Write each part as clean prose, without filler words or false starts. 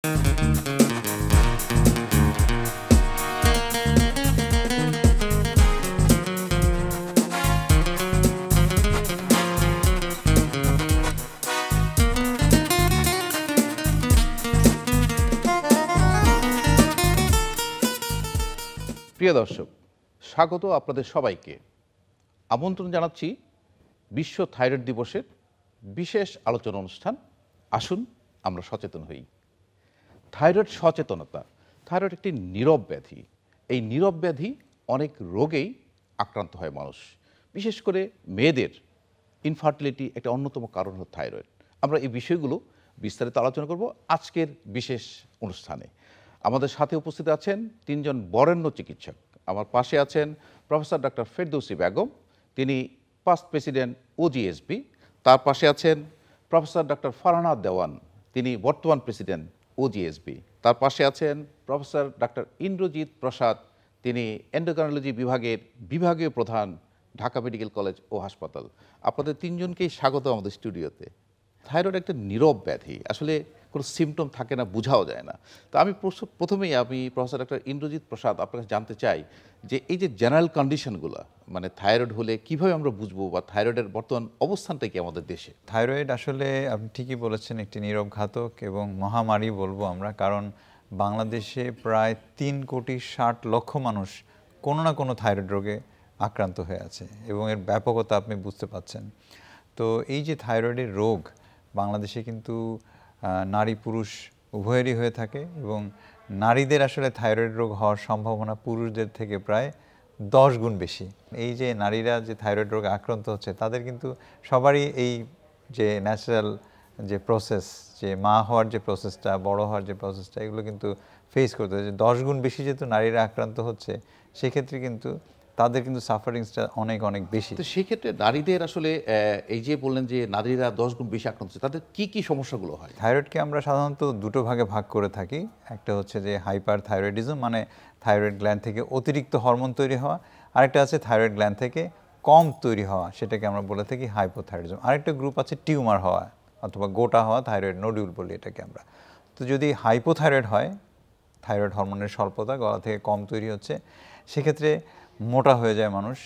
প্রিয় দর্শক, স্বাগত আপনাদের সবাইকে। আমন্ত্রণ জানাচ্ছি বিশ্ব থাইরয়েড দিবসের বিশেষ আলোচনা অনুষ্ঠান আসুন আমরা সচেতন হই। থাইরয়েড সচেতনতা। থাইরয়েড একটি নীরব ব্যাধি। এই নীরব ব্যাধি অনেক রোগেই আক্রান্ত হয় মানুষ, বিশেষ করে মেয়েদের ইনফার্টিলিটি একটা অন্যতম কারণ হলো থাইরয়েড। আমরা এই বিষয়গুলো বিস্তারিত আলোচনা করব আজকের বিশেষ অনুষ্ঠানে। আমাদের সাথে উপস্থিত আছেন তিনজন বরেণ্য চিকিৎসক। আমার পাশে আছেন প্রফেসর ডক্টর ফেরদৌসী বেগম, তিনি পাস্ট প্রেসিডেন্ট ওজিএসবি। তার পাশে আছেন প্রফেসর ডক্টর ফারহানা দেওয়ান, তিনি বর্তমান প্রেসিডেন্ট ওজিএসবি। তার পাশে আছেন প্রফেসর ডক্টর ইন্দ্রজিৎ প্রসাদ, তিনি এন্ডোক্রাইনোলজি বিভাগের বিভাগীয় প্রধান, ঢাকা মেডিকেল কলেজ ও হাসপাতাল। আপনাদের তিনজনকেই স্বাগত আমাদের স্টুডিওতে। থাইরয়েড একটা নীরব ব্যাধি, আসলে কোনো সিমটম থাকে না, বোঝাও যায় না। তো আমি প্রথমেই প্রফেসর ডক্টর ইন্দ্রজিৎ প্রসাদ আপনার কাছে জানতে চাই যে এই যে জেনারেল কন্ডিশনগুলো, মানে থাইরয়েড হলে কিভাবে আমরা বুঝবো, বা থাইরয়েডের বর্তমান অবস্থানটা কি আমাদের দেশে? থাইরয়েড আসলে আপনি ঠিকই বলেছেন, একটি নীরব ঘাতক এবং মহামারী বলবো আমরা, কারণ বাংলাদেশে প্রায় 3,60,00,000 মানুষ কোনো না কোনো থাইরয়েড রোগে আক্রান্ত হয়ে আছে এবং এর ব্যাপকতা আপনি বুঝতে পাচ্ছেন। তো এই যে থাইরয়েডের রোগ বাংলাদেশে কিন্তু নারী পুরুষ উভয়েরই হয়ে থাকে এবং নারীদের আসলে থাইরয়েড রোগ হওয়ার সম্ভাবনা পুরুষদের থেকে প্রায় 10 গুণ বেশি। এই যে নারীরা যে থাইরয়েড রোগে আক্রান্ত হচ্ছে তাদের কিন্তু সবারই এই যে ন্যাচারাল যে প্রসেস, যে মা হওয়ার যে প্রসেসটা, বড় হওয়ার যে প্রসেসটা, এগুলো কিন্তু ফেস করতে হচ্ছে। 10 গুণ বেশি যেহেতু নারীরা আক্রান্ত হচ্ছে, সেক্ষেত্রে কিন্তু তাদের কিন্তু সাফারিংসটা অনেক অনেক বেশি। তো সেক্ষেত্রে নারীদের আসলে এই যে বললেন যে নারীরা 10 গুণ বেশি আক্রান্ত হচ্ছে, তাদের কি কি সমস্যাগুলো হয়? থাইরয়েডকে আমরা সাধারণত দুটো ভাগে ভাগ করে থাকি। একটা হচ্ছে যে হাইপার থাইরয়েডিজম, মানে থাইরয়েড গ্ল্যান্ড থেকে অতিরিক্ত হরমোন তৈরি হওয়া। আরেকটা আছে থাইরয়েড গ্ল্যান্ড থেকে কম তৈরি হওয়া, সেটাকে আমরা বলে থাকি হাইপোথাইরয়েডিজম। আরেকটা গ্রুপ আছে টিউমার হওয়া অথবা গোটা হওয়া, থাইরয়েড নোডিউল বলি এটাকে আমরা। তো যদি হাইপোথাইরয়েড হয়, থাইরয়েড হরমোনের স্বল্পতা, গলা থেকে কম তৈরি হচ্ছে, সেক্ষেত্রে মোটা হয়ে যায় মানুষ,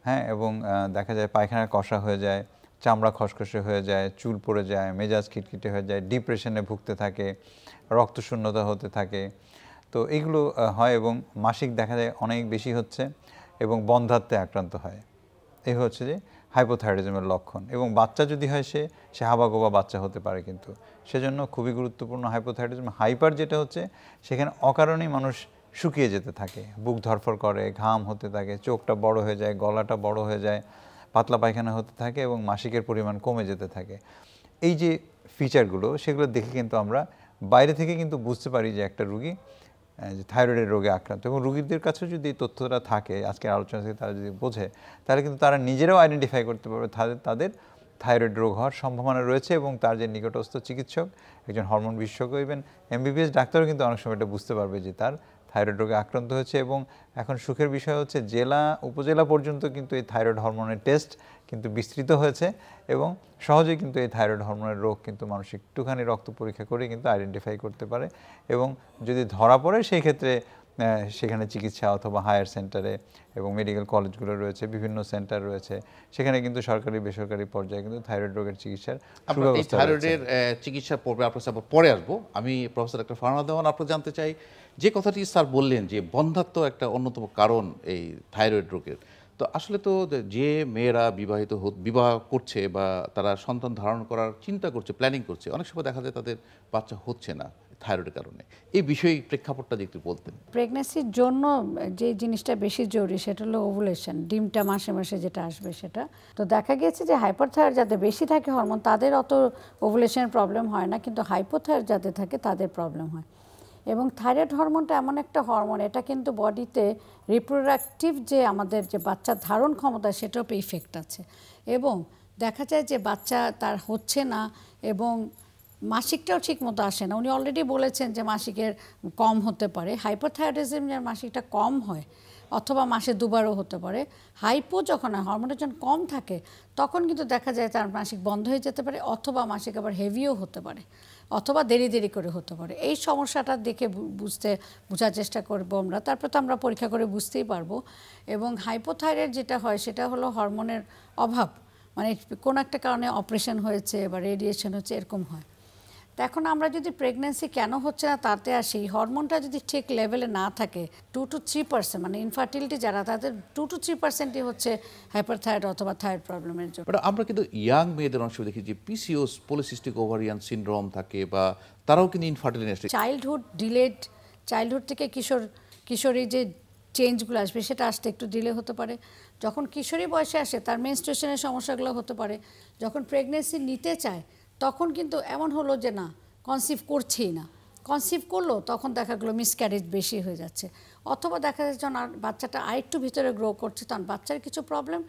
হ্যাঁ, এবং দেখা যায় পায়খানা কষা হয়ে যায়, চামড়া খসখসে হয়ে যায়, চুল পড়ে যায়, মেজাজ খিটখিটে হয়ে যায়, ডিপ্রেশনে ভুগতে থাকে, রক্তশূন্যতা হতে থাকে। তো এগুলো হয় এবং মাসিক দেখা যায় অনেক বেশি হচ্ছে এবং বন্ধ্যাত্বে আক্রান্ত হয়। এই হচ্ছে যে হাইপোথাইরয়েডিজমের লক্ষণ। এবং বাচ্চা যদি হয় সে হাবাগোবা বাচ্চা হতে পারে, কিন্তু সেজন্য খুবই গুরুত্বপূর্ণ হাইপোথাইরয়েডিজম। হাইপার যেটা হচ্ছে, সেখানে অকারণেই মানুষ শুকিয়ে যেতে থাকে, বুক ধরফর করে, ঘাম হতে থাকে, চোখটা বড় হয়ে যায়, গলাটা বড় হয়ে যায়, পাতলা পায়খানা হতে থাকে এবং মাসিকের পরিমাণ কমে যেতে থাকে। এই যে ফিচারগুলো, সেগুলো দেখে কিন্তু আমরা বাইরে থেকে কিন্তু বুঝতে পারি যে একটা রুগী যে থাইরয়েডের রোগে আক্রান্ত। এবং রুগীদের কাছেও যদি এই তথ্যটা থাকে, আজকের আলোচনা থেকে তারা যদি বোঝে, তাহলে কিন্তু তারা নিজেরাও আইডেন্টিফাই করতে পারবে তাদের থাইরয়েড রোগ হওয়ার সম্ভাবনা রয়েছে এবং তার যে নিকটস্থ চিকিৎসক, একজন হরমোন বিশেষজ্ঞ, ইভেন MBBS ডাক্তারও কিন্তু অনেক সময় এটা বুঝতে পারবে যে তার থাইরয়েড রোগে আক্রান্ত হয়েছে। এবং এখন সুখের বিষয় হচ্ছে জেলা উপজেলা পর্যন্ত কিন্তু এই থাইরয়েড হরমোনের টেস্ট কিন্তু বিস্তৃত হয়েছে এবং সহজেই কিন্তু এই থাইরয়েড হরমোনের রোগ কিন্তু মানুষ একটুখানি রক্ত পরীক্ষা করে কিন্তু আইডেন্টিফাই করতে পারে। এবং যদি ধরা পড়ে, সেই ক্ষেত্রে সেখানে চিকিৎসা অথবা হায়ার সেন্টারে এবং মেডিকেল কলেজগুলো রয়েছে, বিভিন্ন সেন্টার রয়েছে, সেখানে কিন্তু সরকারি বেসরকারি পর্যায়ে কিন্তু থাইরয়েড রোগের চিকিৎসার সুব্যবস্থা রয়েছে। থাইরয়েডের চিকিৎসা পর্বে আপনার সাথে পরে আসবো। আমি প্রফেসর ডক্টর ফারহানা দেওয়ান আপনার জানতে চাই যে কথাটি স্যার বললেন যে বন্ধ্যাত্ব একটা অন্যতম কারণ এই থাইরয়েড রোগের। তো আসলে তো যে মেয়েরা বিবাহ করছে বা তারা সন্তান ধারণ করার চিন্তা করছে, প্ল্যানিং করছে, অনেক সময় দেখা যায় তাদের বাচ্চা হচ্ছে না থাইরয়েডের কারণে। এই বিষয়ে প্রেক্ষাপটটা যদি একটু বলতেন। প্রেগন্যান্সির জন্য যে জিনিসটা বেশি জরুরি সেটা হলো ওভুলেশন, ডিমটা মাসে মাসে যেটা আসবে সেটা। তো দেখা গিয়েছে যে হাইপারথাইরয়েড যাদের বেশি থাকে হরমোন, তাদের অত ওভুলেশনের প্রবলেম হয় না, কিন্তু হাইপোথাইরয়েড যাদের থাকে তাদের প্রবলেম হয়। এবং থাইরয়েড হরমোনটা এমন একটা হরমোন, এটা কিন্তু বডিতে রিপ্রোডাক্টিভ যে আমাদের যে বাচ্চা ধারণ ক্ষমতা, সেটাও ইফেক্ট আছে। এবং দেখা যায় যে বাচ্চা তার হচ্ছে না এবং মাসিকটাও ঠিক মতো আসে না। উনি অলরেডি বলেছেন যে মাসিকের কম হতে পারে। হাইপোথাইরয়েডিজম যার মাসিকটা কম হয় অথবা মাসে দুবারও হতে পারে। হাইপো যখন হরমোনের যখন কম থাকে তখন কিন্তু দেখা যায় তার মাসিক বন্ধ হয়ে যেতে পারে অথবা মাসিক আবার হেভিও হতে পারে। অথবা দেরি দেরি করে হতে পারে। এই সমস্যাটা দেখে বোঝার চেষ্টা করবো আমরা, তারপর তো আমরা পরীক্ষা করে বুঝতেই পারবো। এবং হাইপোথাইরয়েড যেটা হয় সেটা হলো হরমোনের অভাব, মানে কোনো একটা কারণে অপারেশন হয়েছে বা রেডিয়েশন হচ্ছে, এরকম হয়। তো এখন আমরা যদি প্রেগনেন্সি কেন হচ্ছে না তাতে আসি, হরমোনটা যদি ঠিক লেভেলে না থাকে 2 to 3%, মানে ইনফার্টিলিটি যারা তাদের 2 to 3%ই হচ্ছে হাইপারথাইরয়েড অথবা থাইরয়েড প্রবলেমের জন্য। বাট আমরা কিন্তু ইয়াং মেয়েদের অংশ দেখি যে পিসিওএস পলিসিস্টিক ওভারিয়ান সিনড্রোম থাকে, বা তারাও কিন্তু ইনফার্টিলিটি। চাইল্ডহুড থেকে কিশোরী যে চেঞ্জগুলো আসবে সেটা আসতে একটু ডিলে হতে পারে। যখন কিশোরী বয়সে আসে তার মেনস্ট্রুয়েশনের সমস্যাগুলো হতে পারে। যখন প্রেগনেন্সি নিতে চায় তখন কিন্তু এমন হলো যে না, কনসিভ করছেই না, কনসিভ করলো তখন দেখা গেলো মিসক্যারেজ বেশি হয়ে যাচ্ছে, অথবা দেখা যাচ্ছে যখন বাচ্চাটা আরেকটু ভিতরে গ্রো করছে তখন বাচ্চার কিছু প্রবলেম,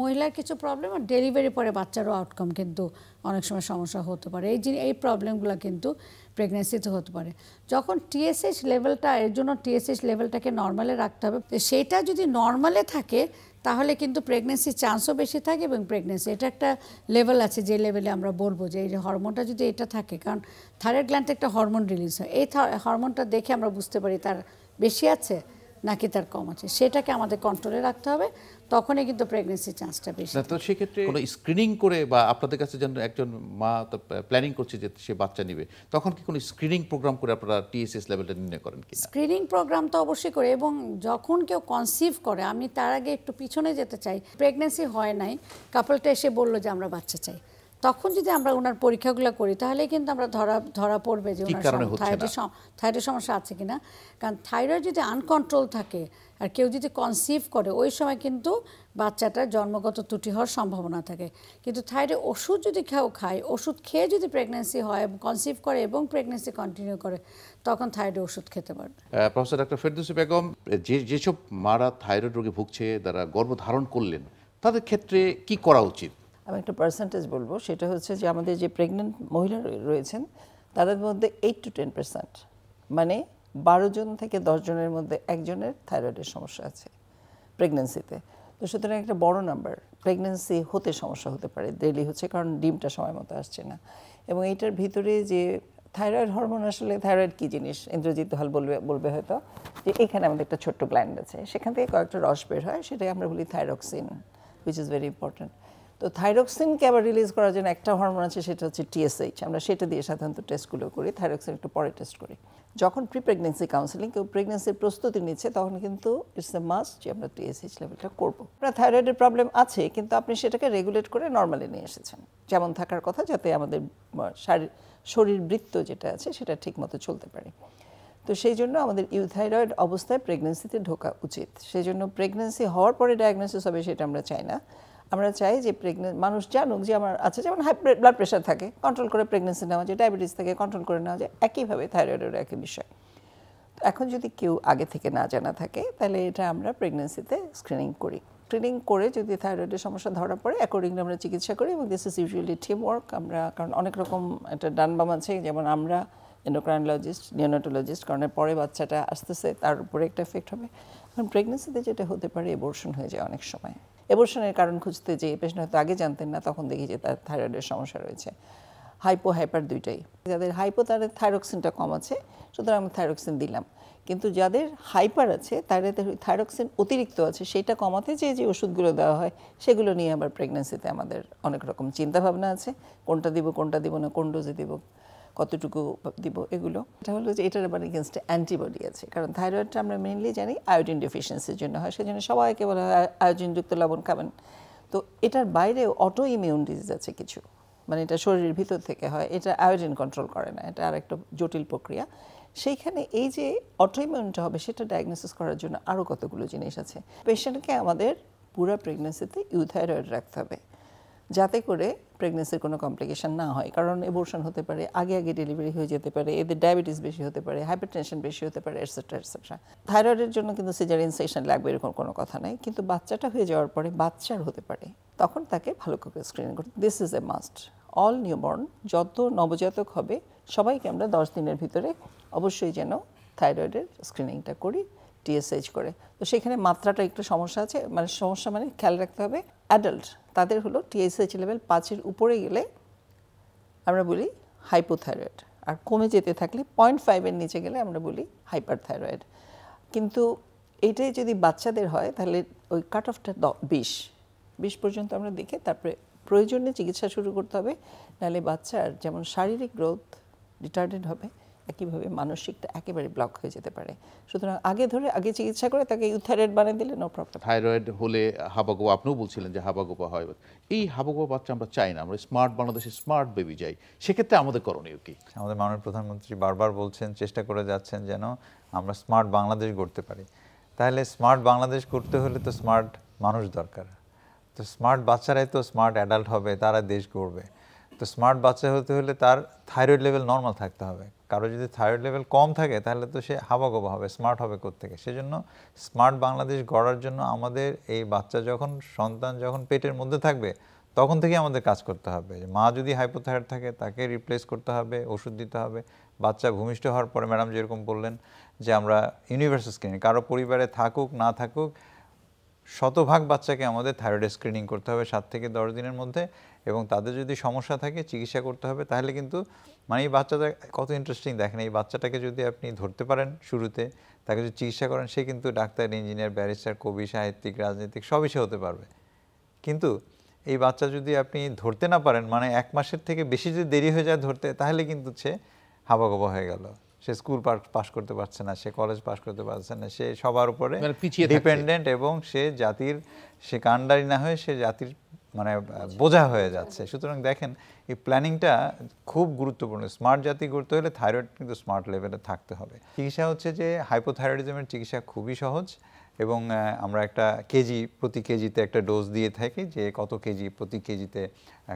মহিলার কিছু প্রবলেম, আর ডেলিভারি পরে বাচ্চারও আউটকাম কিন্তু অনেক সময় সমস্যা হতে পারে। এই প্রবলেমগুলো কিন্তু প্রেগনেন্সিতে হতে পারে। যখন টিএসএইচ লেভেলটা, এর জন্য টিএসএইচ লেভেলটাকে নর্মালে রাখতে হবে। সেইটা যদি নর্মালে থাকে তাহলে কিন্তু প্রেগনেন্সির চান্সও বেশি থাকে, এবং প্রেগনেন্সি এটা একটা লেভেল আছে যে লেভেলে আমরা বলবো যে এই যে হরমোনটা যদি এটা থাকে, কারণ থাইরয়েড গ্ল্যান্ডে একটা হরমোন রিলিজ হয়, এই হরমোনটা দেখে আমরা বুঝতে পারি তার বেশি আছে নাকি তার কম আছে, সেটাকে আমাদের কন্ট্রোলে রাখতে হবে, তখনই কিন্তু প্রেগনেন্সির চান্সটা বেশি। তো সেক্ষেত্রে কোনো স্ক্রিনিং করে, বা আপনাদের কাছে যেন একজন মা প্ল্যানিং করছে যে সে বাচ্চা নেবে, তখন কি কোনো স্ক্রিনিং প্রোগ্রাম করে আপনারা টিএসএস লেভেলটা নির্ণয় করেন কি? স্ক্রিনিং প্রোগ্রাম তো অবশ্যই করে, এবং যখন কেউ কনসিভ করে, আমি তার আগে একটু পিছনে যেতে চাই, প্রেগনেন্সি হয় নাই, কাপলটা এসে বললো যে আমরা বাচ্চা চাই, তখন যদি আমরা ওনার পরীক্ষাগুলো করি তাহলে কিন্তু আমরা ধরা পড়বে যে ওনার থাইরয়েড সমস্যা আছে কিনা। কারণ থাইরয়েড যদি আনকন্ট্রোল থাকে আর কেউ যদি কনসিভ করে, ওই সময় কিন্তু বাচ্চাটার জন্মগত ত্রুটি হওয়ার সম্ভাবনা থাকে। কিন্তু থাইরয়েড ওষুধ যদি কেউ খায়, ওষুধ খেয়ে যদি প্রেগনেন্সি হয়, কনসিভ করে এবং প্রেগনেন্সি কন্টিনিউ করে, তখন থাইরয়েড ওষুধ খেতে পারবে। প্রফেসর ডক্টর ফেরদৌসী বেগম, যেসব মারা থাইরয়েড রোগে ভুগছে, যারা গর্ভধারণ করলেন, তাদের ক্ষেত্রে কি করা উচিত? আমি একটা পার্সেন্টেজ বলবো, সেটা হচ্ছে যে আমাদের যে প্রেগনেন্ট মহিলা রয়েছেন তাদের মধ্যে 8 to 10%, মানে 12 জন থেকে 10 জনের মধ্যে একজনের থাইরয়েডের সমস্যা আছে প্রেগনেন্সিতে। তো সুতরাং একটা বড় নাম্বার প্রেগনেন্সি হতে সমস্যা হতে পারে, দেরি হচ্ছে কারণ ডিমটা সময় মতো আসছে না। এবং এইটার ভিতরে যে থাইরয়েড হরমোন, আসলে থাইরয়েড কী জিনিস ইন্দ্রজিৎ হল বলবে হয়তো, যে এখানে আমাদের একটা ছোট্ট গ্ল্যান্ড আছে, সেখান থেকে কয়েকটা রস বের হয়, সেটাই আমরা বলি thyroxine, which is very important. তো থাইরক্সিনকে আবার রিলিজ করার জন্য একটা হরমোন আছে, সেটা হচ্ছে টিএসএইচ। আমরা সেটা দিয়ে সাধারণত টেস্টগুলো করি, থাইরক্সিন একটু পরে টেস্ট করি। যখন প্রি প্রেগনেন্সি কাউন্সেলিং, কেউ প্রেগনেন্সির প্রস্তুতি নিচ্ছে, তখন কিন্তু ইটস এ মাস্ট যে আমরা টিএসএইচ লেভেলটা করবো। আপনার থাইরয়েডের প্রবলেম আছে, কিন্তু আপনি সেটাকে রেগুলেট করে নর্মালি নিয়ে এসেছেন, যেমন থাকার কথা, যাতে আমাদের শরীর বৃত্ত যেটা আছে সেটা ঠিকমতো চলতে পারে। তো সেই জন্য আমাদের ইউথাইরয়েড অবস্থায় প্রেগনেন্সিতে ঢোকা উচিত। সেই জন্য প্রেগনেন্সি হওয়ার পরে ডায়াগনোসিস হবে সেটা আমরা চাই না। আমরা চাই যে মানুষ জানুক যে আমার আছে, যেমন হাই ব্লাড প্রেশার থাকে, কন্ট্রোল করে প্রেগনেন্সি নেওয়া যায়, ডায়াবেটিস থাকে, কন্ট্রোল করে নেওয়া যায়, একইভাবে থাইরয়েডের একই বিষয়। তো এখন যদি কেউ আগে থেকে না জানা থাকে, তাহলে এটা আমরা প্রেগনেন্সিতে স্ক্রিনিং করি। স্ক্রিনিং করে যদি থাইরয়েডের সমস্যা ধরা পড়ে, অ্যাকর্ডিংলি আমরা চিকিৎসা করি। এবং this is usually team work. আমরা, কারণ অনেক রকম একটা ডান বাম আছে, যেমন আমরা এন্ডোক্রাইনোলজিস্ট, নিওনেটোলজিস্ট, কারণ পরে বাচ্চাটা আসতেছে তার উপরে একটা এফেক্ট হবে। কারণ প্রেগনেন্সিতে যেটা হতে পারে, এবর্শন হয়ে যায় অনেক সময়। এবর্শনের কারণ খুঁজতে যে পেশেন্ট হয়তো আগে জানতেন না, তখন দেখি যে তার থাইরয়েডের সমস্যা রয়েছে। হাইপার দুইটাই। যাদের হাইপো, তাদের থাইরক্সিনটা কম আছে, সুতরাং আমি থাইরক্সিন দিলাম। কিন্তু যাদের হাইপার আছে, তাদের থাইরক্সিন অতিরিক্ত আছে, সেইটা কমাতে যে ওষুধগুলো দেওয়া হয়, সেগুলো নিয়ে আবার প্রেগনেন্সিতে আমাদের অনেক রকম চিন্তাভাবনা আছে, কোনটা দিব না, কোন ডোজে দিব, কতটুকু দিব, এগুলো। এটা হলো যে এটার আবার এগেনস্টে অ্যান্টিবডি আছে, কারণ থাইরয়েডটা আমরা মেইনলি জানি আয়োডিন ডেফিসিয়েন্সির জন্য হয়, সেজন্য সবাইকে বলা হয় আয়োডিনযুক্ত লবণ খাবেন। তো এটার বাইরে অটো ইমিউন ডিজিজ আছে কিছু, মানে এটা শরীরের ভিতর থেকে হয়, এটা আয়োডিন কন্ট্রোল করে না, এটা আর একটা জটিল প্রক্রিয়া। সেইখানে এই যে অটো ইমিউনটা হবে, সেটা ডায়াগনোসিস করার জন্য আরও কতগুলো জিনিস আছে। পেশেন্টকে আমাদের পুরো প্রেগনেন্সিতে ইউথাইরয়েড রাখতে হবে, যাতে করে প্রেগনেন্সির কোনো কমপ্লিকেশন না হয়। কারণ এবর্শন হতে পারে, আগে ডেলিভারি হয়ে যেতে পারে, এদের ডায়াবেটিস বেশি হতে পারে, হাইপারটেনশন বেশি হতে পারে, এটসেট্রা এটসেট্রা। থাইরয়েডের জন্য কিন্তু সিজারিয়ান সেকশন লাগবে এরকম কোনো কথা নাই, কিন্তু বাচ্চাটা হয়ে যাওয়ার পরে বাচ্চার হতে পারে, তখন তাকে ভালো করে স্ক্রিনিং করতে। This is a must. All newborn, যত নবজাতক হবে, সবাইকে আমরা 10 দিনের ভিতরে অবশ্যই যেন থাইরয়েডের স্ক্রিনিংটা করি, টিএসএইচ করে। তো সেখানে মাত্রাটা একটু সমস্যা আছে, মানে সমস্যা মানে খেয়াল রাখতে হবে, অ্যাডাল্ট তাদের হলো টিএসএইচ লেভেল 5-এর উপরে গেলে আমরা বলি হাইপোথাইরয়েড। আর কমে যেতে থাকলে 0.5 এর নিচে গেলে আমরা বলি হাইপার থাইরয়েড। কিন্তু এটাই যদি বাচ্চাদের হয় তাহলে ওই কাট অফটা 20 পর্যন্ত আমরা দেখে তারপরে প্রয়োজনে চিকিৎসা শুরু করতে হবে, নাহলে বাচ্চার যেমন শারীরিক গ্রোথ রিটার্ডেড হবে, একইভাবে মানসিকটা একেবারে ব্লক হয়ে যেতে পারে। সুতরাং আগে চিকিৎসা করে তাকে ইউথাইরয়েড বানিয়ে দিলে নো প্রবলেম। থাইরয়েড হলে হাবাগোবা, আপনিও বলছিলেন যে হাবাগোবা হয়, এই হাবাগোবা বাচ্চা আমরা চাই না, আমরা স্মার্ট বাংলাদেশে স্মার্ট বেবি চাই, সেক্ষেত্রে আমাদের করণীয় কি? আমাদের মাননীয় প্রধানমন্ত্রী বারবার বলছেন, চেষ্টা করে যাচ্ছেন যেন আমরা স্মার্ট বাংলাদেশ গড়তে পারি। তাহলে স্মার্ট বাংলাদেশ করতে হলে তো স্মার্ট মানুষ দরকার। তো স্মার্ট বাচ্চারাই তো স্মার্ট অ্যাডাল্ট হবে, তারা দেশ গড়বে। তো স্মার্ট বাচ্চা হতে হলে তার থাইরয়েড লেভেল নর্মাল থাকতে হবে। কারো যদি থাইরয়েড লেভেল কম থাকে তাহলে তো সে হাবাগোবা হবে, স্মার্ট হবে কোত্থেকে? সেজন্য স্মার্ট বাংলাদেশ গড়ার জন্য আমাদের এই বাচ্চা সন্তান যখন পেটের মধ্যে থাকবে তখন থেকে আমাদের কাজ করতে হবে। মা যদি হাইপোথাইরয়েড থাকে তাকে রিপ্লেস করতে হবে, ওষুধ দিতে হবে। বাচ্চা ভূমিষ্ঠ হওয়ার পরে ম্যাডাম যেরকম বললেন যে আমরা ইউনিভার্সাল স্ক্রিনিং, কারো পরিবারে থাকুক না থাকুক শতভাগ বাচ্চাকে আমাদের থাইরয়েড স্ক্রিনিং করতে হবে 7 থেকে 10 দিনের মধ্যে, এবং তাদের যদি সমস্যা থাকে চিকিৎসা করতে হবে। তাহলে কিন্তু মানে এই বাচ্চাটা কত ইন্টারেস্টিং দেখেন, এই বাচ্চাটাকে যদি আপনি ধরতে পারেন শুরুতে, তাকে যদি চিকিৎসা করেন, সে কিন্তু ডাক্তার, ইঞ্জিনিয়ার, ব্যারিস্টার, কবি, সাহিত্যিক, রাজনীতিক সবই সে হতে পারবে। কিন্তু এই বাচ্চা যদি আপনি ধরতে না পারেন, মানে 1 মাসের থেকে বেশি যদি দেরি হয়ে যায় ধরতে, তাহলে কিন্তু সে হাবাগোবা হয়ে গেল। সে স্কুল পাস করতে পারছে না, সে কলেজ পাস করতে পারছে না, সে সবার উপরে ডিপেন্ডেন্ট, এবং সে কান্ডারি না হয়ে সে জাতির মানে বোঝা হয়ে যাচ্ছে। সুতরাং দেখেন এই প্ল্যানিংটা খুব গুরুত্বপূর্ণ। স্মার্ট জাতি করতে হলে থাইরয়েড কিন্তু স্মার্ট লেভেলে থাকতে হবে। চিকিৎসা হচ্ছে যে হাইপোথাইরয়েডিজমের চিকিৎসা খুবই সহজ, এবং আমরা একটা প্রতি কেজিতে একটা ডোজ দিয়ে থাকি, যে কত কেজি প্রতি কেজিতে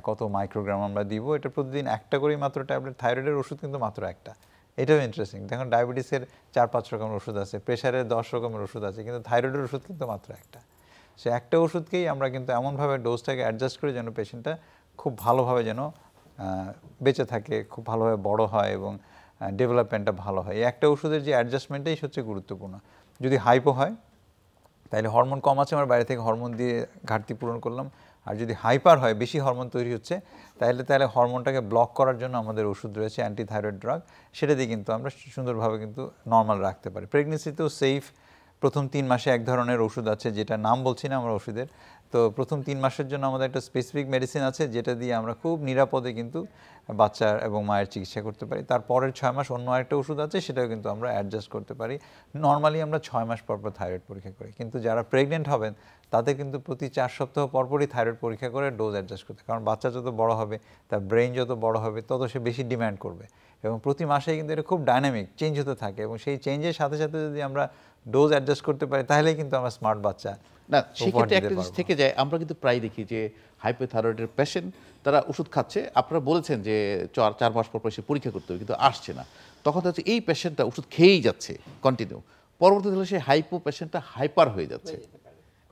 কত মাইক্রোগ্রাম আমরা দিব। এটা প্রতিদিন একটা করেই মাত্র ট্যাবলেট। থাইরয়েডের ওষুধ কিন্তু মাত্র একটা। এটাও ইন্টারেস্টিং। দেখুন ডায়াবেটিসের 4-5 রকমের ওষুধ আছে, প্রেশারের 10 রকমের ওষুধ আছে, কিন্তু থাইরয়েডের ওষুধ কিন্তু মাত্র একটা। সে একটা ওষুধকেই আমরা কিন্তু এমনভাবে ডোজটাকে অ্যাডজাস্ট করি যেন পেশেন্টটা খুব ভালোভাবে যেন বেঁচে থাকে, খুব ভালোভাবে বড় হয় এবং ডেভেলপমেন্টটা ভালো হয়। এই একটা ওষুধের যে অ্যাডজাস্টমেন্টটাই হচ্ছে গুরুত্বপূর্ণ। যদি হাইপো হয় তাহলে হরমোন কম আছে, আমরা বাইরে থেকে হরমোন দিয়ে ঘাটতি পূরণ করলাম। আর যদি হাইপার হয়, বেশি হরমোন তৈরি হচ্ছে, তাহলে হরমোনটাকে ব্লক করার জন্য আমাদের ওষুধ রয়েছে, অ্যান্টিথাইরয়েড ড্রাগ। সেটা দিয়ে কিন্তু আমরা সুন্দরভাবে কিন্তু নর্মাল রাখতে পারি। প্রেগনেন্সিতেও সেফ। প্রথম 3 মাসে এক ধরনের ওষুধ আছে, যেটা নাম বলছি না আমরা ওষুধের। তো প্রথম 3 মাসের জন্য আমাদের একটা স্পেসিফিক মেডিসিন আছে, যেটা দিয়ে আমরা খুব নিরাপদে কিন্তু বাচ্চার এবং মায়ের চিকিৎসা করতে পারি। তারপরের 6 মাস অন্য একটা ওষুধ আছে, সেটাও কিন্তু আমরা অ্যাডজাস্ট করতে পারি। নর্মালি আমরা 6 মাস পর থাইরয়েড পরীক্ষা করি, কিন্তু যারা প্রেগনেন্ট হবেন তাদের কিন্তু প্রতি 4 সপ্তাহ পরপরই থাইরয়েড পরীক্ষা করে ডোজ অ্যাডজাস্ট করতে। কারণ বাচ্চা যত বড় হবে, তার ব্রেইন যত বড় হবে, তত সে বেশি ডিম্যান্ড করবে, এবং প্রতি মাসেই কিন্তু এটা খুব ডাইনামিক চেঞ্জ হতে থাকে, এবং সেই চেঞ্জের সাথে সাথে যদি আমরা ডোজ অ্যাডজাস্ট করতে পারি, তাহলেই কিন্তু আমরা স্মার্ট বাচ্চা না। সেক্ষেত্রে একটা জিনিস থেকে যায়, আমরা কিন্তু প্রায় দেখি যে হাইপোথাইরয়েডের পেশেন্ট তারা ওষুধ খাচ্ছে, আপনারা বলেছেন যে 4 মাস পর সে পরীক্ষা করতে হবে, কিন্তু আসছে না। তখন হচ্ছে এই পেশেন্টটা ওষুধ খেয়েই যাচ্ছে কন্টিনিউ, পরবর্তীতে সেই হাইপো পেশেন্টটা হাইপার হয়ে যাচ্ছে।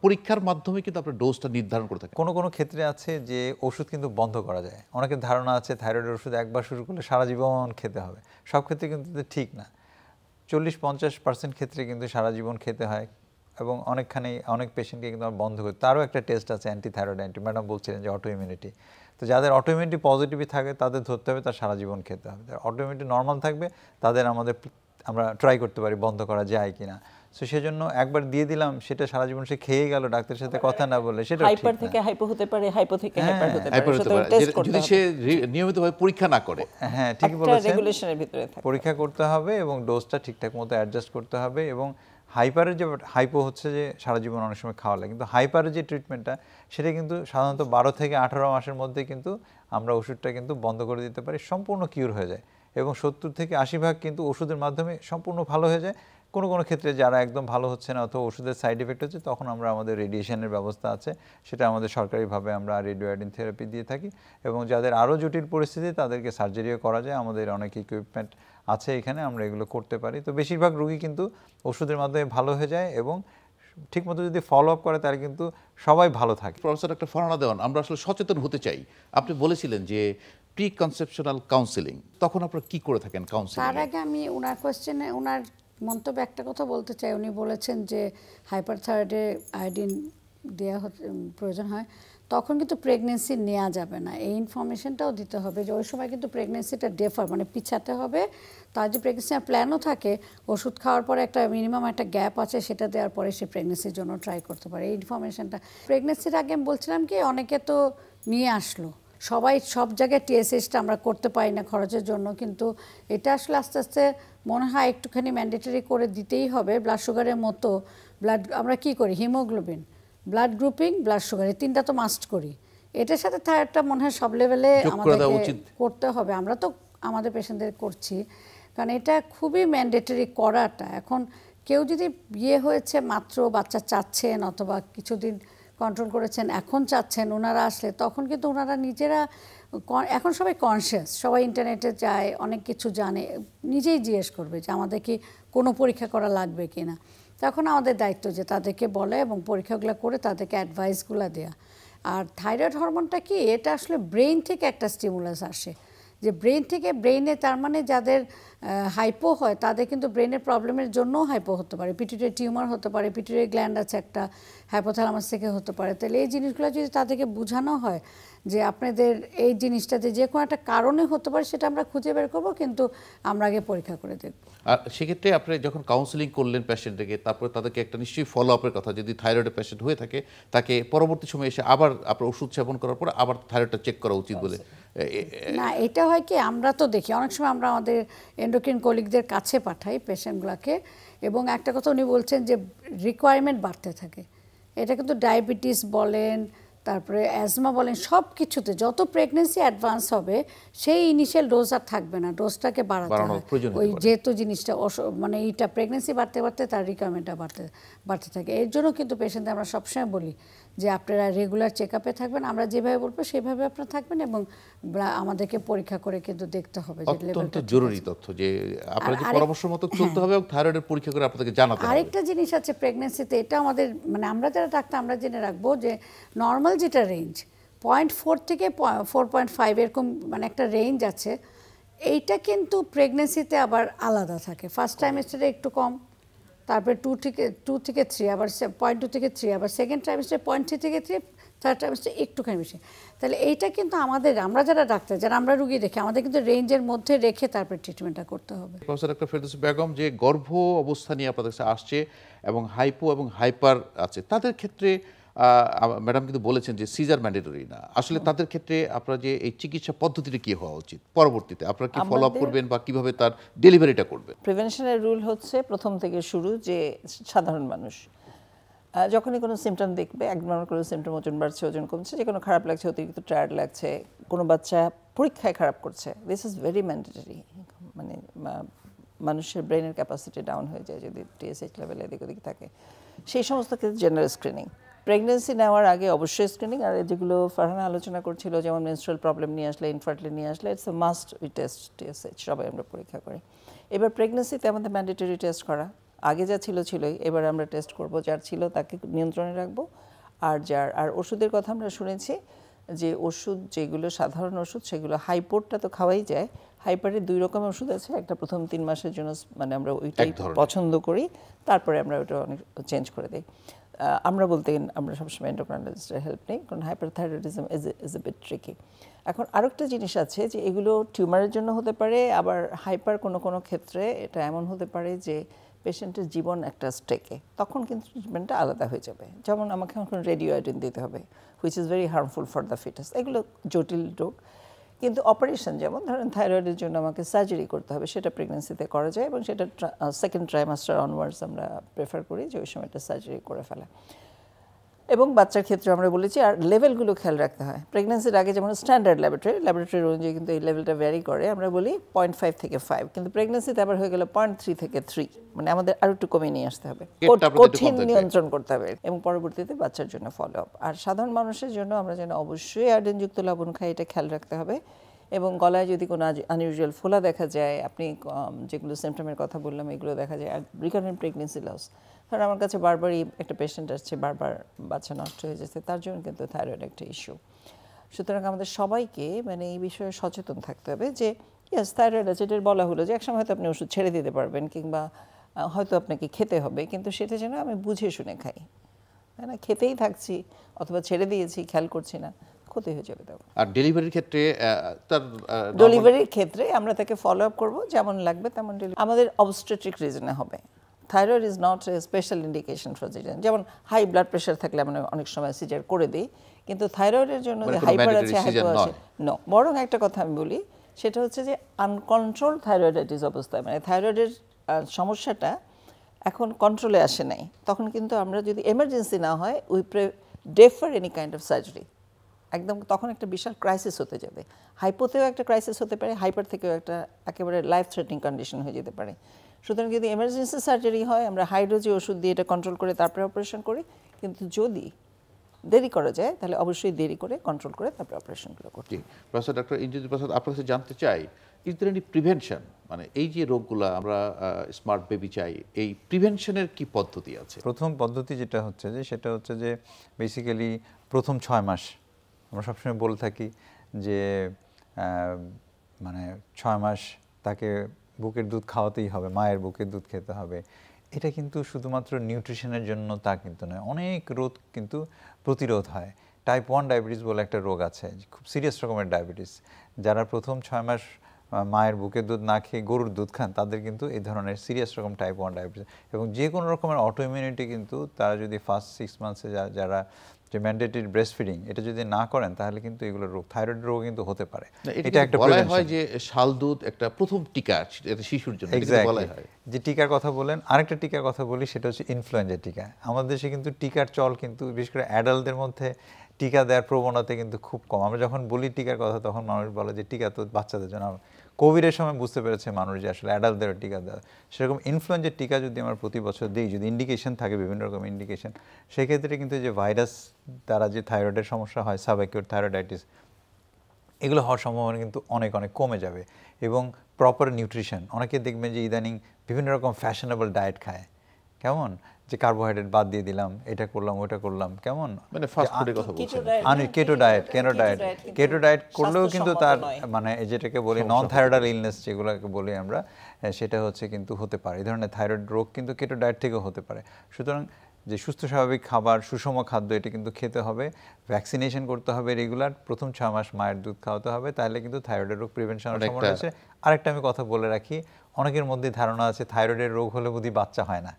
পরীক্ষার মাধ্যমে কিন্তু আপনার ডোজটা নির্ধারণ করে থাকে। কোনো ক্ষেত্রে আছে যে ওষুধ কিন্তু বন্ধ করা যায়। অনেকের ধারণা আছে থাইরয়েডের ওষুধ একবার শুরু করলে সারা জীবন খেতে হবে। সব ক্ষেত্রে কিন্তু ঠিক না। 40-50% ক্ষেত্রে কিন্তু সারা জীবন খেতে হয়, এবং অনেক পেশেন্টকে কিন্তু বন্ধ করে। তারও একটা টেস্ট আছে, অ্যান্টিথাইরয়েড ম্যাডাম বলছিলেন যে অটো ইমিউনিটি। তো যাদের অটো ইমিউনিটি পজিটিভই থাকে তাদের ধরতে হবে, তার সারা জীবন খেতে হবে। যারা অটো ইমিউনিটি নর্মাল থাকবে তাদের আমরা ট্রাই করতে পারি বন্ধ করা যায় কিনা। সো সেজন্য একবার দিয়ে দিলাম, সেটা সারা জীবন সে খেয়ে গেল ডাক্তারের সাথে কথা না বলে, সেটা হাইপার থেকে হাইপো হতে পারে, হাইপো থেকে হাইপার হতে পারে, যদি সে নিয়মিতভাবে পরীক্ষা না করে। হ্যাঁ, ঠিক বলেছেন, রেগুলেশনের ভিতরে থাকে, পরীক্ষা করতে হবে এবং ডোজটা ঠিকঠাক মতো অ্যাডজাস্ট করতে হবে। এবং হাইপো হচ্ছে যে সারা জীবন অনেক সময় খাওয়া লাগে, কিন্তু হাইপারের যে ট্রিটমেন্টটা সেটা কিন্তু সাধারণত 12 থেকে 18 মাসের মধ্যে কিন্তু আমরা ওষুধটা কিন্তু বন্ধ করে দিতে পারি, সম্পূর্ণ কিউর হয়ে যায়, এবং 70 থেকে 80% কিন্তু ওষুধের মাধ্যমে সম্পূর্ণ ভালো হয়ে যায়। কোনো ক্ষেত্রে যারা একদম ভালো হচ্ছে না অথবা ওষুধের সাইড এফেক্ট হচ্ছে, তখন আমাদের রেডিয়েশনের ব্যবস্থা আছে, সেটা আমাদের সরকারিভাবে আমরা রেডিওয়াইডিন থেরাপি দিয়ে থাকি। এবং যাদের আরও জটিল পরিস্থিতি তাদেরকে সার্জারিও করা যায়, আমাদের অনেক ইকুইপমেন্ট আছে এখানে, আমরা এগুলো করতে পারি। তো বেশিরভাগ রোগী কিন্তু ওষুধের মাধ্যমে ভালো হয়ে যায়, এবং ঠিকমতো যদি ফলো আপ করে তাহলে কিন্তু সবাই ভালো থাকে। প্রফেসর ডক্টর ফারহানা দেওয়ান, আমরা আসলে সচেতন হতে চাই। আপনি বলেছিলেন যে প্রি কনসেপশনাল কাউন্সিলিং, তখন আপনারা কি করে থাকেন কাউন্সিলিং? তার আগে আমি ওনার কোশ্চেনে ওনার মন্তব্যে একটা কথা বলতে চাই। উনি বলেছেন যে হাইপারথাইরয়েডে আয়োডিন দেওয়া প্রয়োজন হয়। তো তখন কিন্তু প্রেগনেন্সি নেওয়া যাবে না। এই ইনফরমেশনটাও দিতে হবে যে ওই সময় কিন্তু প্রেগনেন্সিটা ডেফার মানে পিছাতে হবে। তার যে প্রেগনেন্সি প্ল্যানও থাকে, ওষুধ খাওয়ার পরে একটা মিনিমাম একটা গ্যাপ আছে, সেটা দেওয়ার পরে সে প্রেগনেন্সির জন্য ট্রাই করতে পারে। এই ইনফরমেশনটা প্রেগনেন্সির আগে আমি বলছিলাম কি অনেকে তো নিয়ে আসলো, সবাই সব জায়গায় টিএসএইচটা আমরা করতে পারি না খরচের জন্য, কিন্তু এটা আসলে আস্তে আস্তে মনে হয় একটুখানি ম্যান্ডেটরি করে দিতেই হবে। ব্লাড সুগারের মতো আমরা কি করি, haemoglobin, blood grouping, blood sugar, এই তিনটা তো মাস্ট করি। এটার সাথে থার্ডটা মনে হয় সব লেভেলে আমাদেরকে করতে হবে। আমরা তো আমাদের পেশেন্টদের করছি, কারণ এটা খুবই ম্যান্ডেটরি করাটা। এখন কেউ যদি বিয়ে হয়েছে মাত্র, বাচ্চা চাচ্ছেন অথবা কিছুদিন কন্ট্রোল করেছেন, এখন চাচ্ছেন, ওনারা আসলে তখন কিন্তু ওনারা নিজেরা, এখন সবাই কনসিয়াস, সবাই ইন্টারনেটে যায়, অনেক কিছু জানে, নিজেই জিজ্ঞেস করবে যে আমাদের কি কোনো পরীক্ষা করা লাগবে কি না। তখন আমাদের দায়িত্ব যে তাদেরকে বলে এবং পরীক্ষাগুলো করে তাদেরকে অ্যাডভাইসগুলো দেওয়া। আর থাইরয়েড হরমোনটা কি, এটা আসলে ব্রেইন থেকে একটা স্টিমুলাস আসে, যে ব্রেইন থেকে ব্রেইনে, তার মানে যাদের হাইপো হয় তাদের কিন্তু ব্রেনের প্রবলেমের জন্যও হাইপো হতে পারে, পিটুইটারি টিউমার হতে পারে, পিটুইটারি গ্ল্যান্ড আছে একটা, হাইপোথ্যালামাস থেকে হতে পারে। তাহলে এই জিনিসগুলো যদি তাদেরকে বোঝানো হয় যে আপনাদের এই জিনিসটাতে যে কোনো একটা কারণে হতে পারে, সেটা আমরা খুঁজে বের করবো, কিন্তু আমরা আগে পরীক্ষা করে দেখব। আর সেক্ষেত্রে আপনি যখন কাউন্সিলিং করলেন পেশেন্টকে, তারপরে তাদেরকে একটা নিশ্চয়ই ফলো আপের কথা, যদি থাইরয়েডের পেশেন্ট হয়ে থাকে তাকে পরবর্তী সময়ে এসে আবার আপনার ওষুধ সেবন করার পর আবার থাইরয়েডটা চেক করা উচিত বলে না, এটা হয় কি, আমরা তো দেখি অনেক সময় আমরা আমাদের এন্ডোক্রিন কলিগদের কাছে পাঠাই পেশেন্টগুলোকে, এবং একটা কথা উনি বলছেন যে রিকোয়ারমেন্ট বাড়তে থাকে। এটা কিন্তু ডায়াবেটিস বলেন, তারপরে অ্যাজমা বলেন, সব কিছুতে যত প্রেগনেন্সি অ্যাডভান্স হবে সেই ইনিশিয়াল ডোজ আর থাকবে না, ডোজটাকে বাড়াতে হয়। ওই যেহেতু জিনিসটা মানে এইটা প্রেগনেন্সি বাড়তে বাড়তে তার রিকোয়ারমেন্টটা বাড়তে থাকে। এর জন্য কিন্তু পেশেন্টদের আমরা সবসময় বলি যে আপনারা রেগুলার চেক আপে থাকবেন, আমরা যেভাবে বলবো সেভাবে আপনারা থাকবেন, এবং আমাদেরকে পরীক্ষা করে কিন্তু দেখতে হবে যে অত্যন্ত জরুরি তথ্য যে আপনারা যে পরামর্শ মতো চলতে হবে এবং থাইরয়েডের পরীক্ষা করে আপনাদেরকে জানাতে হবে। আরেকটা জিনিস আছে প্রেগনেন্সিতে, এটা আমাদের মানে আমরা যারা ডাক্তার আমরা জেনে রাখবো যে নর্মাল যেটা রেঞ্জ 0.4 থেকে 4.5 এরকম মানে একটা রেঞ্জ আছে, এইটা কিন্তু প্রেগনেন্সিতে আবার আলাদা থাকে। ফার্স্ট ট্রাইমেস্টারে একটু কম, তারপরে 2 থেকে 3, আবার 0.2 থেকে 3, আবার সেকেন্ড ট্রাইমেস্টারে 0.3 থেকে 3, থার্ড ট্রাইমেস্টারে একটুখানি বেশি। তাহলে এইটা কিন্তু আমরা যারা ডাক্তার, যারা আমরা রুগী দেখি, আমাদের কিন্তু রেঞ্জের মধ্যে রেখে তারপরে ট্রিটমেন্টটা করতে হবে। প্রফেসর ডক্টর ফেরদৌসী বেগম, যে গর্ভ অবস্থা নিয়ে আপনাদের কাছে আসছে এবং হাইপো এবং হাইপার আছে, তাদের ক্ষেত্রে ম্যাডাম কিন্তু বলেছেন যে সিজার ম্যান্ডেটরি না, আসলে তাদের ক্ষেত্রে আপনারা যে এই চিকিৎসা পদ্ধতিটা কি হওয়া উচিত, পরবর্তীতে আপনারা কি ফলো আপ করবেন বা কিভাবে তার ডেলিভারিটা করবেন? প্রিভেনশনের রুল হচ্ছে প্রথম থেকে শুরু যে সাধারণ মানুষ যখনই কোনো সিমটম দেখবে, একবার কোনো সিমটম, ওজন বাড়ছে, ওজন কমছে, যে কোনো খারাপ লাগছে, অতিরিক্ত টায়ার্ড লাগছে, কোনো বাচ্চা পরীক্ষায় খারাপ করছে, দিস ইজ ভেরি ম্যান্ডেটরি। মানে মানুষের ব্রেনের ক্যাপাসিটি ডাউন হয়ে যায় যদি টিএসএইচ লেভেল এদিক ওদিক থাকে, সেই সমস্ত ক্ষেত্রে জেনারেল স্ক্রিনিং। প্রেগনেন্সি নেওয়ার আগে অবশ্যই স্ক্রিনিং। আর যেগুলো ফারহানা আলোচনা করছিল, যেমন মেনস্ট্রুয়াল প্রবলেম নিয়ে আসলে, ইনফার্টিলিটি নিয়ে আসলে, it's a must we test TSH, সবাই আমরা পরীক্ষা করি। এবার প্রেগনেন্সিতে আমাদের ম্যান্ডেটরি টেস্ট করা, আগে যা ছিলই, এবার আমরা টেস্ট করব, যার ছিল তাকে নিয়ন্ত্রণে রাখবো। আর ওষুধের কথা আমরা শুনেছি যে ওষুধ যেগুলো সাধারণ ওষুধ সেগুলো, হাইপোরটা তো খাওয়াই যায়, হাইপারের 2 রকমের ওষুধ আছে, একটা প্রথম 3 মাসের জন্য মানে আমরা ওইটাই পছন্দ করি, তারপরে আমরা ওইটা অনেক চেঞ্জ করে দিই। আমরা বলতে আমরা সবসময় এন্ডোক্রাইনোলজিস্টের হেল্প নেই, কারণ hyperthyroidism is a bit tricky. এখন আরেকটা জিনিস আছে যে এগুলো টিউমারের জন্য হতে পারে, আবার হাইপার কোনো ক্ষেত্রে এটা এমন হতে পারে যে পেশেন্টের জীবন একটা স্টেকে, তখন কিন্তু ট্রিটমেন্টটা আলাদা হয়ে যাবে। যেমন আমাকে এখন রেডিওআয়োডিন দিতে হবে, which is very harmful for the foetus, এগুলো জটিল রোগ। কিন্তু অপারেশন, যেমন ধরেন থাইরয়েডের জন্য আমাকে সার্জারি করতে হবে, সেটা প্রেগনেন্সিতে করা যায়, এবং সেটা সেকেন্ড ট্রাইমাস্টার অনওয়ার্ডস আমরা প্রেফার করি যে ওই সময় একটা সার্জারি করে ফেলা। এবং বাচ্চার ক্ষেত্রে আমরা বলেছি, আর লেভেলগুলো খেয়াল রাখতে হয়। প্রেগনেন্সির আগে যেমন স্ট্যান্ডার্ড ল্যাবরেটরি অনুযায়ী কিন্তু এই লেভেলটা ভ্যারি করে, আমরা বলি 0.5 থেকে 5, কিন্তু প্রেগনেন্সিতে আবার হয়ে গেলে 0.3 থেকে 3, মানে আমাদের আরো একটু কমিয়ে নিয়ে আসতে হবে, কঠিন নিয়ন্ত্রণ করতে হবে, এবং পরবর্তীতে বাচ্চার জন্য ফলো আপ। আর সাধারণ মানুষের জন্য আমরা যেন অবশ্যই আয়োডিনযুক্ত লবণ খাই, এটা খেয়াল রাখতে হবে। এবং গলায় যদি কোনো আনইউজুয়াল ফোলা দেখা যায়, আপনি যেগুলো সিমটমের কথা বললাম এগুলো দেখা যায়, আর রিকারেন্ট প্রেগনেন্সি লস, কারণ আমার কাছে বারবারই একটা পেশেন্ট আসছে, বারবার বাচ্চা নষ্ট হয়ে যাচ্ছে, তার জন্য কিন্তু থাইরয়েড একটা ইস্যু। সুতরাং আমাদের সবাইকে মানে এই বিষয়ে সচেতন থাকতে হবে যে ইয়েস থাইরয়েড আছে, এটার বলা হলো যে একসময় হয়তো আপনি ওষুধ ছেড়ে দিতে পারবেন, কিংবা হয়তো আপনাকে খেতে হবে, কিন্তু সেটা যেন আমি বুঝে শুনে খাই, তাই না? খেতেই থাকছি অথবা ছেড়ে দিয়েছি, খেয়াল করছি না, ক্ষতি হয়ে যাবে তখন। আর ডেলিভারির ক্ষেত্রে তার ডেলিভারির ক্ষেত্রে আমরা তাকে ফলো আপ করবো, যেমন লাগবে তেমন আমাদের অবস্টেট্রিক রিজনে হবে। Thyroid is not a special indication for caesar. যেমন হাই ব্লাড প্রেশার থাকলে আমরা অনেক সময় সিজার করে দিই, কিন্তু থাইরয়েডের জন্য যে হাইপার আছে, হাইপো আছে, নো। বরং একটা কথা আমি বলি, সেটা হচ্ছে যে আনকন্ট্রোল থাইরয়েডাইটিস অবস্থায়, মানে থাইরয়েডের সমস্যাটা এখন কন্ট্রোলে আসে নাই, তখন কিন্তু আমরা যদি এমার্জেন্সি না হয়, we defer any kind of surgery. একদম তখন একটা বিশাল ক্রাইসিস হতে যাবে। হাইপোতেও একটা ক্রাইসিস হতে পারে, হাইপার থেকেও একটা একেবারে লাইফ থ্রেটনিং কন্ডিশন হয়ে যেতে পারে। সুতরাং যদি এমার্জেন্সি সার্জারি হয়, আমরা হাই ডোজে ওষুধ দিয়ে এটা কন্ট্রোল করে তারপরে অপারেশন করি। কিন্তু যদি দেরি করা যায়, তাহলে অবশ্যই দেরি করে কন্ট্রোল করে তারপরে অপারেশনগুলো করতে। প্রফেসর ডক্টর ইন্দ্রজিৎ প্রসাদ, আপনার কাছে জানতে চাই, ইজ দেয়ার এনি প্রিভেনশন, মানে এই যে রোগগুলো আমরা স্মার্ট বেবি চাই, এই প্রিভেনশনের কি পদ্ধতি আছে? প্রথম পদ্ধতি যেটা হচ্ছে যে সেটা হচ্ছে যে বেসিক্যালি প্রথম 6 মাস আমরা সবসময় বলে থাকি যে মানে 6 মাস তাকে বুকের দুধ খাওয়াতেই হবে, মায়ের বুকের দুধ খেতে হবে। এটা কিন্তু শুধুমাত্র নিউট্রিশনের জন্য তা কিন্তু নয়, অনেক রোগ কিন্তু প্রতিরোধ হয়। টাইপ 1 ডায়াবেটিস বলে একটা রোগ আছে, খুব সিরিয়াস রকমের ডায়াবেটিস। যারা প্রথম 6 মাস মায়ের বুকের দুধ না খেয়ে গরুর দুধ খান, তাদের কিন্তু এই ধরনের সিরিয়াস রকম টাইপ 1 ডায়াবেটিস। এবং যে কোনো রকমের অটোইমিউনিটি কিন্তু তারা যদি ফার্স্ট 6 মান্থসে যারা যে ম্যান্ডেটরি ব্রেস্ট ফিডিং এটা যদি না করেন, তাহলে কিন্তু এগুলো রোগ, থাইরয়েড রোগ কিন্তু হতে পারে। এটা একটা বলা হয় যে শাল দুধ একটা প্রথম টিকা এটা শিশুর জন্য, এটা বলা হয়। যে টিকার কথা বলেন, আরেকটা টিকার কথা বলি, সেটা হচ্ছে ইনফ্লুয়েঞ্জা টিকা। আমাদের দেশে কিন্তু টিকার চল কিন্তু বিশেষ করে অ্যাডাল্টদের মধ্যে টিকা দেওয়ার প্রবণতা কিন্তু খুব কম। আমরা যখন বলি টিকার কথা, তখন মানুষ বলে যে টিকা তো বাচ্চাদের জন্য। কোভিডের সময় বুঝতে পেরেছে মানুষ যে আসলে অ্যাডাল্টদেরও টিকা দেওয়া। সেরকম ইনফ্লুয়েঞ্জার টিকা যদি আমরা প্রতি বছর দিই, যদি ইন্ডিকেশন থাকে, বিভিন্ন রকম ইন্ডিকেশন, সেক্ষেত্রে কিন্তু যে ভাইরাস দ্বারা যে থাইরয়েডের সমস্যা হয়, সাবঅ্যাকিউট থাইরয়েডাইটিস, এগুলো হওয়ার সম্ভাবনা কিন্তু অনেক অনেক কমে যাবে। এবং প্রপার নিউট্রিশন, অনেকে দেখবেন যে ইদানিং বিভিন্ন রকম ফ্যাশনেবল ডায়েট খায়, কেমন যে কার্বোহাইড্রেট বাদ দিয়ে দিলাম, এটা করলাম, ওটা করলাম, কেমন মানে ফাস্ট ফুডের কথা বলছেন। কেটো ডায়েট করলেও কিন্তু তার মানে যেটাকে বলি নন থাইরয়েডাল ইলনেস যেগুলোকে বলি আমরা, সেটা হচ্ছে কিন্তু হতে পারে। এই ধরনের থাইরয়েড রোগ কিন্তু কেটো ডায়েট থেকেও হতে পারে। সুতরাং যে সুস্থ স্বাভাবিক খাবার, সুষম খাদ্য, এটা কিন্তু খেতে হবে, ভ্যাকসিনেশন করতে হবে রেগুলার, প্রথম 6 মাস মায়ের দুধ খাওয়াতে হবে, তাহলে কিন্তু থাইরয়েডের রোগ প্রিভেনশনের সম্ভাবনা আছে। আরেকটা আমি কথা বলে রাখি, অনেকের মধ্যে ধারণা আছে থাইরয়েডের রোগ হলে বুঝি বাচ্চা হয় না।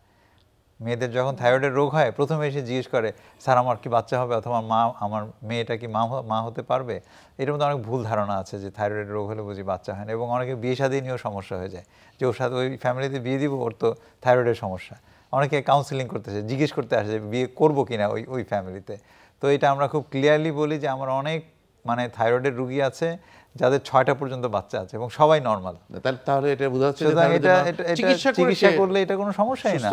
মেয়েদের যখন থাইরয়েডের রোগ হয়, প্রথমে এসে জিজ্ঞেস করে, স্যার আমার কি বাচ্চা হবে, অথবা আমার মেয়েটা কি মা হতে পারবে? এটার মধ্যে অনেক ভুল ধারণা আছে যে থাইরয়েডের রোগ হলে বুঝি বাচ্চা হয় না। এবং অনেকে বিয়ে শাদী নিয়েও সমস্যা হয়ে যায়, যে ওর সাথে ওই ফ্যামিলিতে বিয়ে দিব, ওর তো থাইরয়েডের সমস্যা। অনেকে কাউন্সিলিং করতেছে, জিজ্ঞেস করতে আসে বিয়ে করবো কিনা ওই ফ্যামিলিতে। তো এটা আমরা খুব ক্লিয়ারলি বলি যে আমার অনেক মানে থাইরয়েডের রোগী আছে যাদের 6টা পর্যন্ত বাচ্চা আছে এবং সবাই নর্মাল। তাহলে এটা বোঝা যাচ্ছে চিকিৎসা করলে এটা কোনো সমস্যাই না।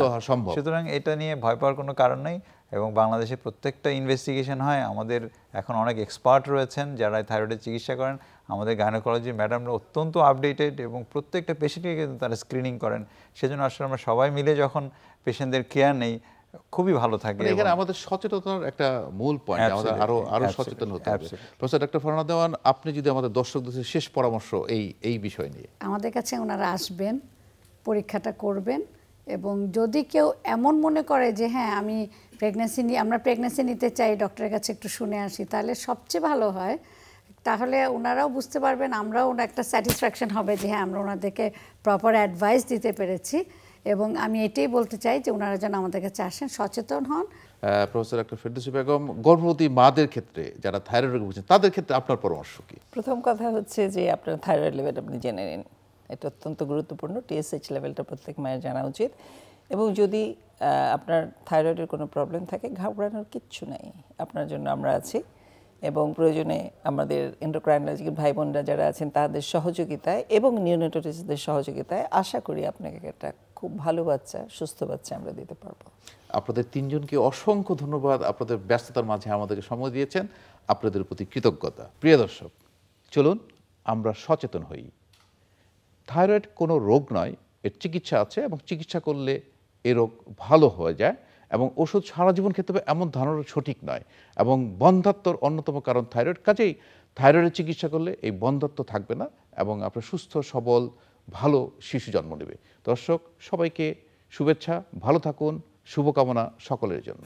সুতরাং এটা নিয়ে ভয় পাওয়ার কোনো কারণ নেই। এবং বাংলাদেশে প্রত্যেকটা ইনভেস্টিগেশন হয়, আমাদের এখন অনেক এক্সপার্ট রয়েছেন যারা থাইরয়েডের চিকিৎসা করেন। আমাদের গাইনোকোলজি ম্যাডামরা অত্যন্ত আপডেটেড এবং প্রত্যেকটা পেশেন্টকে কিন্তু তারা স্ক্রিনিং করেন। সেজন্য আসলে আমরা সবাই মিলে যখন পেশেন্টদের কেয়ার নেই, খুবই ভালো থাকে। এখানে আমাদের সচেতনতার একটা মূল পয়েন্ট, আমাদের আরো সচেতন হতে হবে। প্রফেসর ডক্টর ফারহানা দেওয়ান, আপনি যদি আমাদের দর্শকদের শেষ পরামর্শ এই বিষয় নিয়ে। আমাদের কাছে ওনারা আসবেন, পরীক্ষাটা করবেন, এবং যদি কেউ এমন মনে করে যে হ্যাঁ আমরা প্রেগন্যান্সি নিতে চাই, ডক্টরের কাছে একটু শুনে আসি, তাহলে সবচেয়ে ভালো হয়। তাহলে ওনারাও বুঝতে পারবেন, আমরাও একটা স্যাটিসফ্যাকশন হবে যে হ্যাঁ আমরা ওনাদেরকে প্রপার অ্যাডভাইস দিতে পেরেছি। এবং আমি এটাই বলতে চাই যে ওনারা যেন আমাদের কাছে আসেন, সচেতন হন। প্রফেসর ডক্টর ফেরদৌসী বেগম, গর্ভবতী মাদের ক্ষেত্রে যারা থাইরয়েড রোগে ভুগছেন, তাদের ক্ষেত্রে আপনার পরামর্শ কি? প্রথম কথা হচ্ছে যে আপনার থাইরয়েড লেভেল আপনি জেনে নিন, এটা অত্যন্ত গুরুত্বপূর্ণ। TSH লেভেলটা প্রত্যেক মায়ের জানা উচিত। এবং যদি আপনার থাইরয়েডের কোনো প্রবলেম থাকে, ঘাবড়ানোর কিচ্ছু নাই, আপনার জন্য আমরা আছি। এবং প্রয়োজনে আমাদের এন্ডোক্রাইনোলজি ভাই বোনরা যারা আছেন তাদের সহযোগিতায় এবং নিওনেটোলজিস্টদের সহযোগিতায় আশা করি আপনাকে একটা খুব ভালো বাচ্চা, সুস্থ বাচ্চা আমরা দিতে পারবো। আপনাদের তিনজনকে অসংখ্য ধন্যবাদ, আপনাদের ব্যস্ততার মাঝে আমাদেরকে সময় দিয়েছেন, আপনাদের প্রতি কৃতজ্ঞতা। প্রিয় দর্শক, চলুন আমরা সচেতন হই। থাইরয়েড কোনো রোগ নয়, এর চিকিৎসা আছে এবং চিকিৎসা করলে এ রোগ ভালো হয়ে যায়। এবং ওষুধ সারা জীবন খেতে হবে এমন ধারণা সঠিক নয়। এবং বন্ধ্যাত্বর অন্যতম কারণ থাইরয়েড, কাজেই থাইরয়েডের চিকিৎসা করলে এই বন্ধ্যাত্ব থাকবে না এবং আপনার সুস্থ সবল ভালো শিশু জন্ম নেবে। দর্শক সবাইকে শুভেচ্ছা, ভালো থাকুন, শুভকামনা সকলের জন্য।